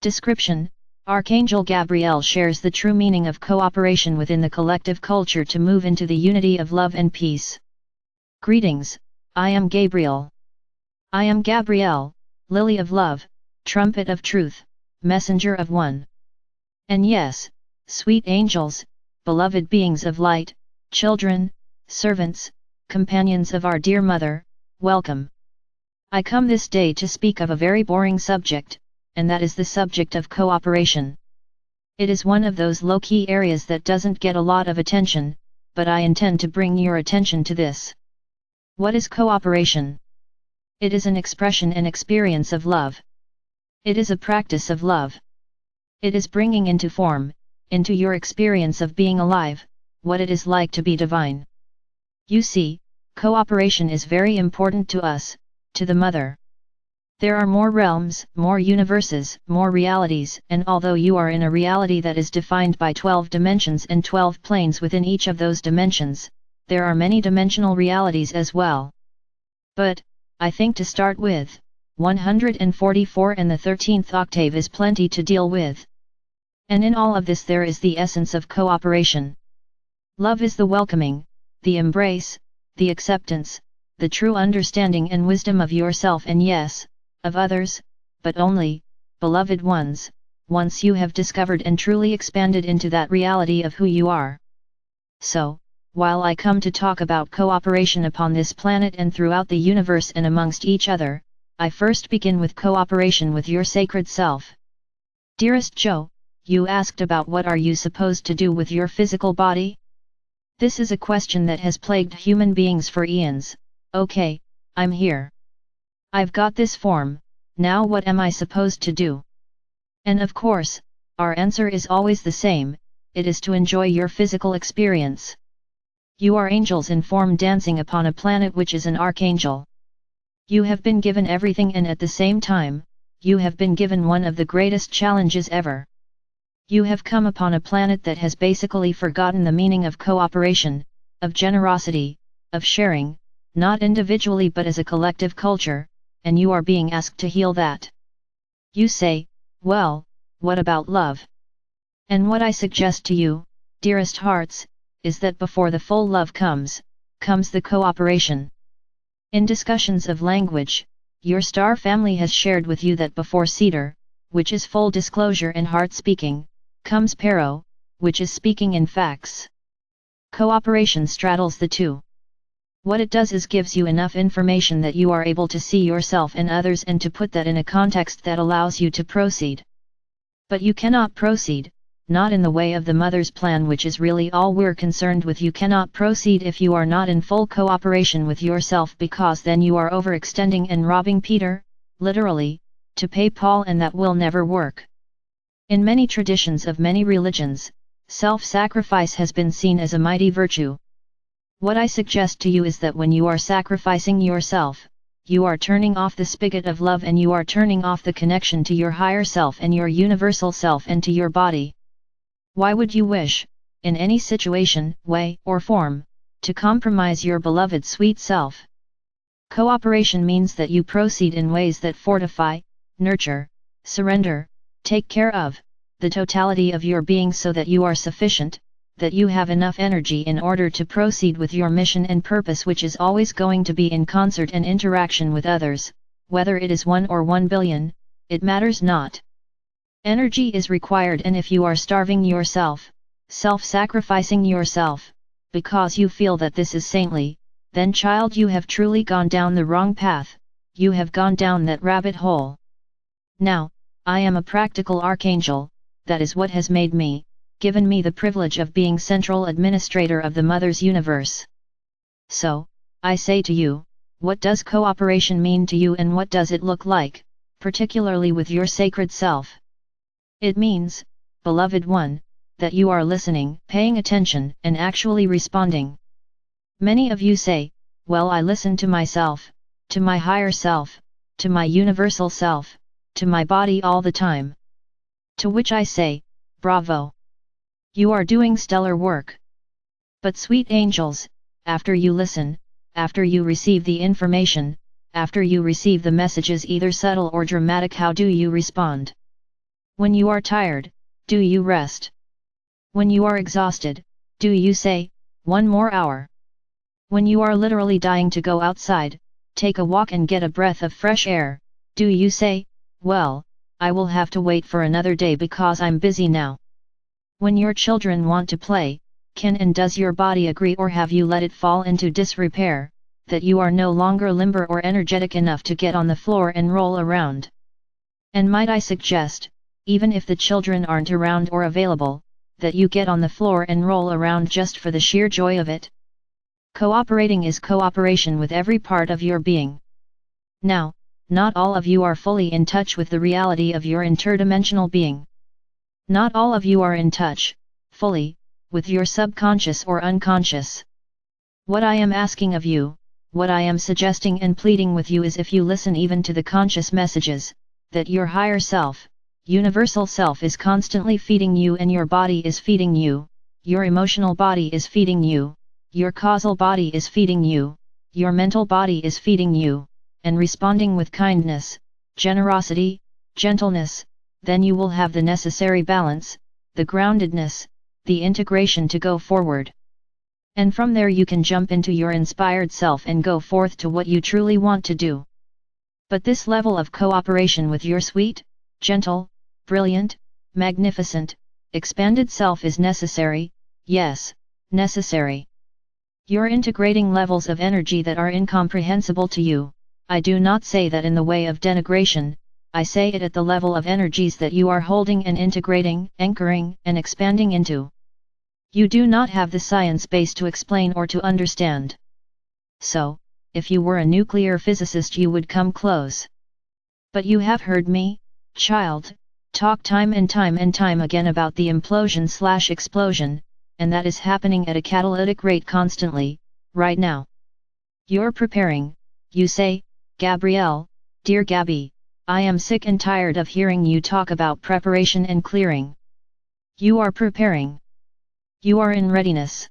Description: Archangel Gabriel shares the true meaning of cooperation within the collective culture to move into the unity of love and peace. Greetings, I am Gabriel. I am Gabriel, lily of love, trumpet of truth, messenger of one. And yes, sweet angels, beloved beings of light, children, servants, companions of our dear Mother, welcome. I come this day to speak of a very boring subject, and that is the subject of cooperation. It is one of those low-key areas that doesn't get a lot of attention, but I intend to bring your attention to this. What is cooperation? It is an expression and experience of love. It is a practice of love. It is bringing into form, into your experience of being alive, what it is like to be divine. You see, cooperation is very important to us, to the Mother. There are more realms, more universes, more realities, and although you are in a reality that is defined by 12 dimensions and 12 planes within each of those dimensions, there are many dimensional realities as well. But, I think to start with, 144 and the 13th octave is plenty to deal with. And in all of this there is the essence of cooperation. Love is the welcoming, the embrace, the acceptance, the true understanding and wisdom of yourself and yes, of others, but only, beloved ones, once you have discovered and truly expanded into that reality of who you are. So, while I come to talk about cooperation upon this planet and throughout the universe and amongst each other, I first begin with cooperation with your sacred self. Dearest Joe, you asked about what are you supposed to do with your physical body? This is a question that has plagued human beings for eons. Okay, I'm here. I've got this form, now what am I supposed to do? And of course, our answer is always the same, it is to enjoy your physical experience. You are angels in form dancing upon a planet which is an archangel. You have been given everything and at the same time, you have been given one of the greatest challenges ever. You have come upon a planet that has basically forgotten the meaning of cooperation, of generosity, of sharing, not individually but as a collective culture, and you are being asked to heal that. You say, well, what about love? And what I suggest to you, dearest hearts, is that before the full love comes the cooperation. In discussions of language, your star family has shared with you that before cedar, which is full disclosure and heart speaking, comes pero, which is speaking in facts. Cooperation straddles the two. What it does is gives you enough information that you are able to see yourself and others and to put that in a context that allows you to proceed. But you cannot proceed, not in the way of the Mother's plan, which is really all we're concerned with. You cannot proceed if you are not in full cooperation with yourself, because then you are overextending and robbing Peter, literally, to pay Paul, and that will never work. In many traditions of many religions, self-sacrifice has been seen as a mighty virtue. What I suggest to you is that when you are sacrificing yourself, you are turning off the spigot of love and you are turning off the connection to your higher self and your universal self and to your body. Why would you wish, in any situation, way, or form, to compromise your beloved sweet self? Cooperation means that you proceed in ways that fortify, nurture, surrender, take care of, the totality of your being so that you are sufficient, that you have enough energy in order to proceed with your mission and purpose, which is always going to be in concert and interaction with others, whether it is 1 or 1 billion, it matters not. Energy is required, and if you are starving yourself, self-sacrificing yourself, because you feel that this is saintly, then child, you have truly gone down the wrong path, you have gone down that rabbit hole. Now, I am a practical archangel, that is what has made me, given me the privilege of being central administrator of the Mother's universe. So, I say to you, what does cooperation mean to you and what does it look like, particularly with your sacred self? It means, beloved one, that you are listening, paying attention, and actually responding. Many of you say, well, I listen to myself, to my higher self, to my universal self, to my body all the time. To which I say, bravo! You are doing stellar work. But sweet angels, after you listen, after you receive the information, after you receive the messages either subtle or dramatic, how do you respond? When you are tired, do you rest? When you are exhausted, do you say, one more hour? When you are literally dying to go outside, take a walk and get a breath of fresh air, do you say, well, I will have to wait for another day because I'm busy now? When your children want to play, can and does your body agree, or have you let it fall into disrepair, that you are no longer limber or energetic enough to get on the floor and roll around? And might I suggest, even if the children aren't around or available, that you get on the floor and roll around just for the sheer joy of it? Cooperating is cooperation with every part of your being. Now, not all of you are fully in touch with the reality of your interdimensional being. Not all of you are in touch, fully, with your subconscious or unconscious. What I am asking of you, what I am suggesting and pleading with you is, if you listen even to the conscious messages, that your higher self, universal self, is constantly feeding you, and your body is feeding you, your emotional body is feeding you, your causal body is feeding you, your mental body is feeding you, and responding with kindness, generosity, gentleness, then you will have the necessary balance, the groundedness, the integration to go forward. And from there you can jump into your inspired self and go forth to what you truly want to do. But this level of cooperation with your sweet, gentle, brilliant, magnificent, expanded self is necessary, yes, necessary. You're integrating levels of energy that are incomprehensible to you. I do not say that in the way of denigration, I say it at the level of energies that you are holding and integrating, anchoring, and expanding into. You do not have the science base to explain or to understand. So, if you were a nuclear physicist, you would come close. But you have heard me, child, talk time and time again about the implosion/explosion, and that is happening at a catalytic rate constantly, right now. You're preparing, you say, Gabrielle, dear Gabby, I am sick and tired of hearing you talk about preparation and clearing. You are preparing. You are in readiness.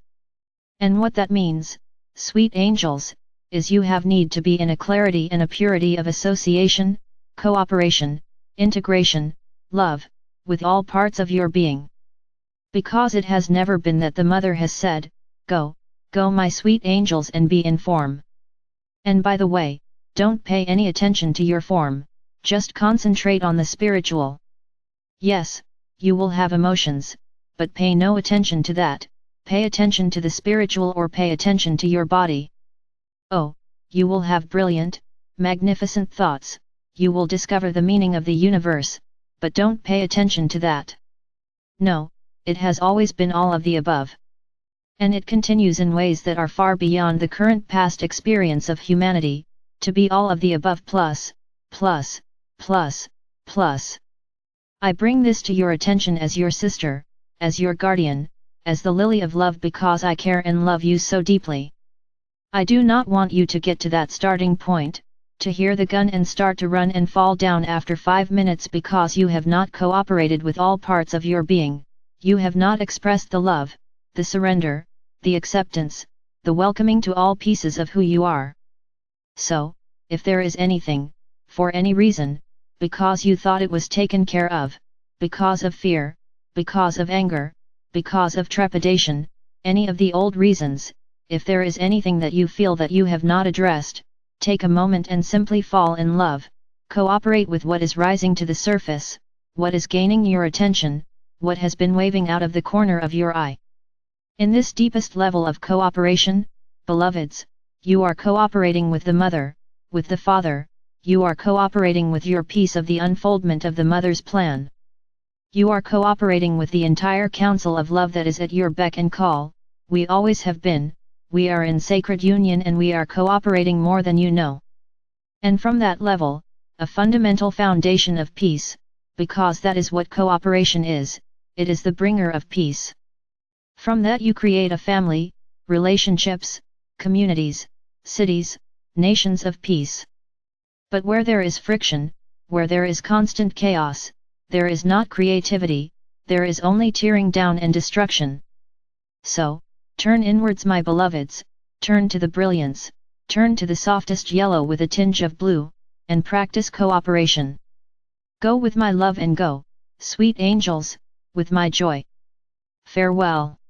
And what that means, sweet angels, is you have need to be in a clarity and a purity of association, cooperation, integration, love, with all parts of your being. Because it has never been that the mother has said, go, go my sweet angels and be in form. And by the way, don't pay any attention to your form, just concentrate on the spiritual. Yes, you will have emotions, but pay no attention to that, pay attention to the spiritual, or pay attention to your body. Oh, you will have brilliant, magnificent thoughts, you will discover the meaning of the universe, but don't pay attention to that. No, it has always been all of the above. And it continues in ways that are far beyond the current past experience of humanity, to be all of the above plus, plus, plus, plus. I bring this to your attention as your sister, as your guardian, as the lily of love, because I care and love you so deeply. I do not want you to get to that starting point, to hear the gun and start to run and fall down after 5 minutes because you have not cooperated with all parts of your being, you have not expressed the love, the surrender, the acceptance, the welcoming to all pieces of who you are. So, if there is anything, for any reason, because you thought it was taken care of, because of fear, because of anger, because of trepidation, any of the old reasons, if there is anything that you feel that you have not addressed, take a moment and simply fall in love, cooperate with what is rising to the surface, what is gaining your attention, what has been waving out of the corner of your eye. In this deepest level of cooperation, beloveds, you are cooperating with the mother, with the father, you are cooperating with your piece of the unfoldment of the mother's plan. You are cooperating with the entire council of love that is at your beck and call. We always have been, we are in sacred union, and we are cooperating more than you know. And from that level, a fundamental foundation of peace, because that is what cooperation is, it is the bringer of peace. From that you create a family, relationships, communities, cities, nations of peace. But where there is friction, where there is constant chaos, there is not creativity, there is only tearing down and destruction. So, turn inwards my beloveds, turn to the brilliance, turn to the softest yellow with a tinge of blue, and practice cooperation. Go with my love and go, Sweet angels, with my joy. Farewell.